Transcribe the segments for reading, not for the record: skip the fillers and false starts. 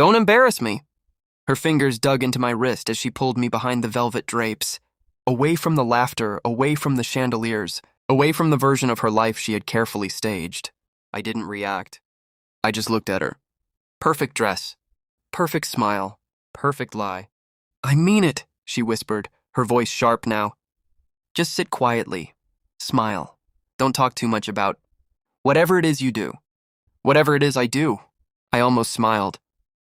Don't embarrass me. Her fingers dug into my wrist as she pulled me behind the velvet drapes, away from the laughter, away from the chandeliers, away from the version of her life she had carefully staged. I didn't react. I just looked at her. Perfect dress. Perfect smile. Perfect lie. I mean it, she whispered, her voice sharp now. Just sit quietly. Smile. Don't talk too much about whatever it is you do. Whatever it is I do. I almost smiled.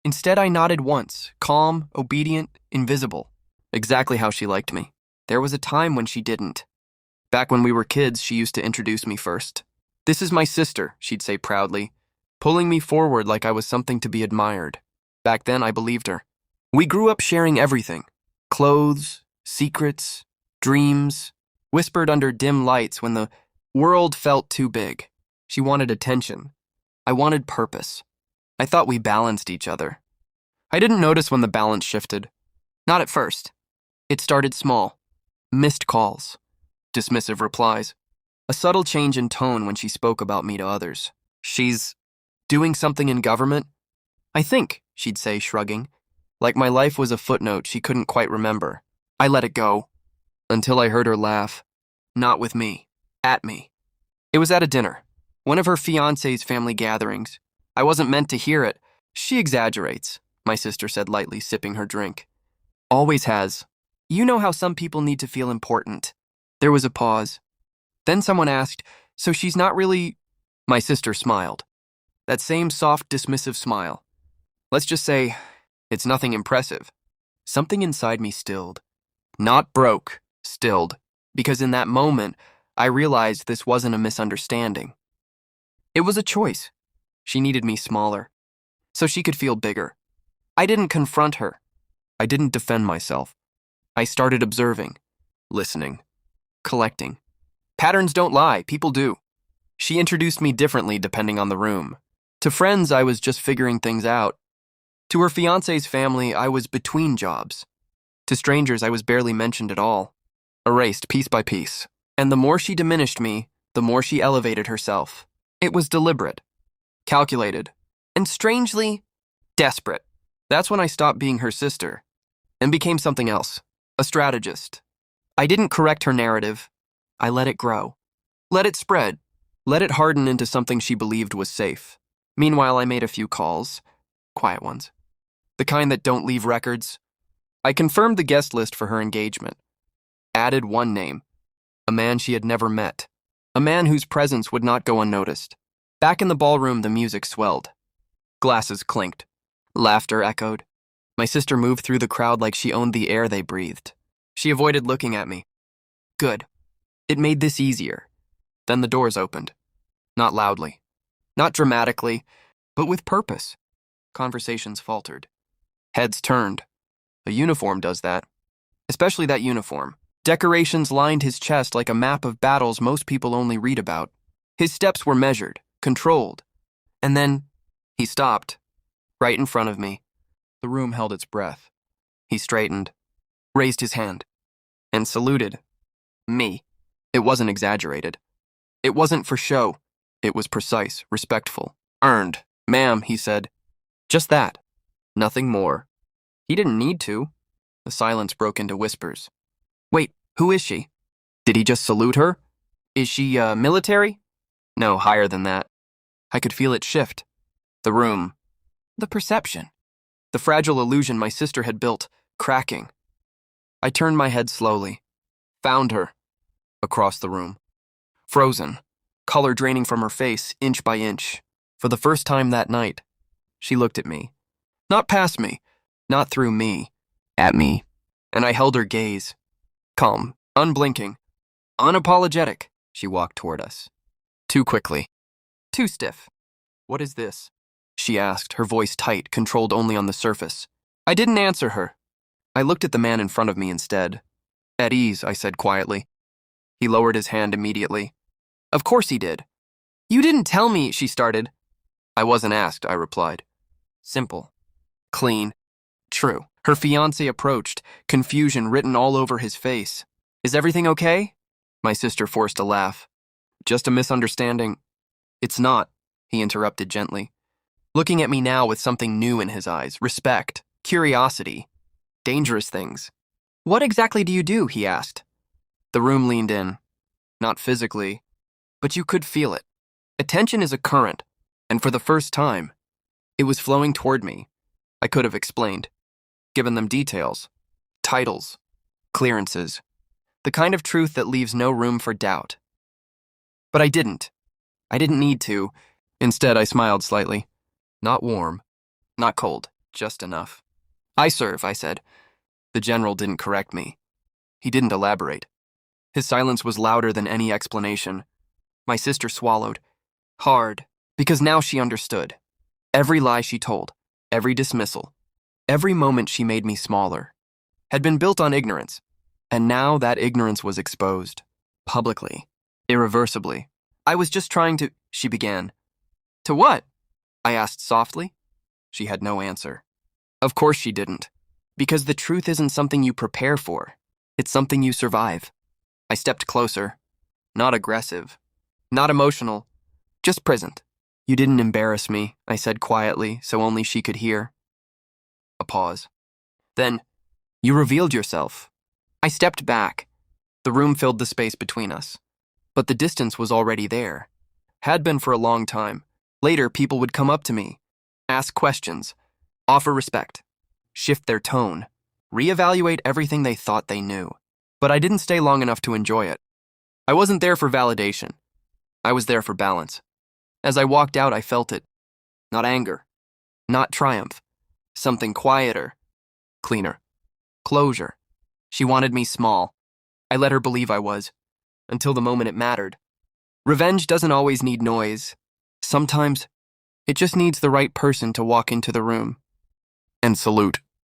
Instead, I nodded once, calm, obedient, invisible. Exactly how she liked me. There was a time when she didn't. Back when we were kids, she used to introduce me first. This is my sister, she'd say proudly, pulling me forward like I was something to be admired. Back then, I believed her. We grew up sharing everything. Clothes, secrets, dreams, whispered under dim lights when the world felt too big. She wanted attention. I wanted purpose. I thought we balanced each other. I didn't notice when the balance shifted. Not at first. It started small. Missed calls. Dismissive replies. A subtle change in tone when she spoke about me to others. She's doing something in government? I think, she'd say, shrugging. Like my life was a footnote she couldn't quite remember. I let it go. Until I heard her laugh. Not with me. At me. It was at a dinner. One of her fiancé's family gatherings. I wasn't meant to hear it. She exaggerates, my sister said lightly, sipping her drink. Always has. You know how some people need to feel important. There was a pause. Then someone asked, so she's not really... My sister smiled. That same soft, dismissive smile. Let's just say, it's nothing impressive. Something inside me stilled. Not broke, stilled. Because in that moment, I realized this wasn't a misunderstanding. It was a choice. She needed me smaller, so she could feel bigger. I didn't confront her. I didn't defend myself. I started observing, listening, collecting. Patterns don't lie, people do. She introduced me differently depending on the room. To friends, I was just figuring things out. To her fiancé's family, I was between jobs. To strangers, I was barely mentioned at all. Erased piece by piece. And the more she diminished me, the more she elevated herself. It was deliberate. Calculated, and strangely, desperate. That's when I stopped being her sister and became something else, a strategist. I didn't correct her narrative. I let it grow. Let it spread. Let it harden into something she believed was safe. Meanwhile, I made a few calls, quiet ones, the kind that don't leave records. I confirmed the guest list for her engagement. Added one name, a man she had never met, a man whose presence would not go unnoticed. Back in the ballroom, the music swelled. Glasses clinked. Laughter echoed. My sister moved through the crowd like she owned the air they breathed. She avoided looking at me. Good. It made this easier. Then the doors opened. Not loudly. Not dramatically, but with purpose. Conversations faltered. Heads turned. A uniform does that. Especially that uniform. Decorations lined his chest like a map of battles most people only read about. His steps were measured. Controlled. And then, he stopped, right in front of me. The room held its breath. He straightened, raised his hand, and saluted. Me. It wasn't exaggerated. It wasn't for show. It was precise, respectful, earned. Ma'am, he said. Just that. Nothing more. He didn't need to. The silence broke into whispers. Wait, who is she? Did he just salute her? Is she, military? No, higher than that. I could feel it shift. The room. The perception. The fragile illusion my sister had built, cracking. I turned my head slowly. Found her. Across the room. Frozen. Color draining from her face, inch by inch. For the first time that night, she looked at me. Not past me. Not through me. At me. And I held her gaze. Calm. Unblinking. Unapologetic. She walked toward us. Too quickly. Too stiff. What is this? She asked, her voice tight, controlled only on the surface. I didn't answer her. I looked at the man in front of me instead. At ease, I said quietly. He lowered his hand immediately. Of course he did. You didn't tell me, she started. I wasn't asked, I replied. Simple. Clean. True. Her fiancé approached, confusion written all over his face. Is everything okay? My sister forced a laugh. Just a misunderstanding. It's not, he interrupted gently. looking at me now with something new in his eyes, respect, curiosity, dangerous things. "What exactly do you do?" he asked. The room leaned in. Not physically, but you could feel it. Attention is a current, and for the first time, it was flowing toward me. I could have explained, given them details, titles, clearances, the kind of truth that leaves no room for doubt. But I didn't. I didn't need to. Instead, I smiled slightly. Not warm, not cold, just enough. "I serve," I said. The general didn't correct me. He didn't elaborate. His silence was louder than any explanation. My sister swallowed. Hard, because now she understood. Every lie she told, every dismissal, every moment she made me smaller, had been built on ignorance, and now that ignorance was exposed. Publicly. Irreversibly. "I was just trying to," she began. "To what?" I asked softly. She had no answer. Of course she didn't. Because the truth isn't something you prepare for. It's something you survive. I stepped closer. Not aggressive. Not emotional. Just present. "You didn't embarrass me," I said quietly, so only she could hear. A pause. Then, "You revealed yourself." I stepped back. The room filled the space between us. But the distance was already there. Had been for a long time. Later, people would come up to me, ask questions, offer respect, shift their tone, reevaluate everything they thought they knew. But I didn't stay long enough to enjoy it. I wasn't there for validation. I was there for balance. As I walked out, I felt it. Not anger. Not triumph. Something quieter. Cleaner. Closure. She wanted me small. I let her believe I was. Until the moment it mattered. Revenge doesn't always need noise. Sometimes, it just needs the right person to walk into the room and salute.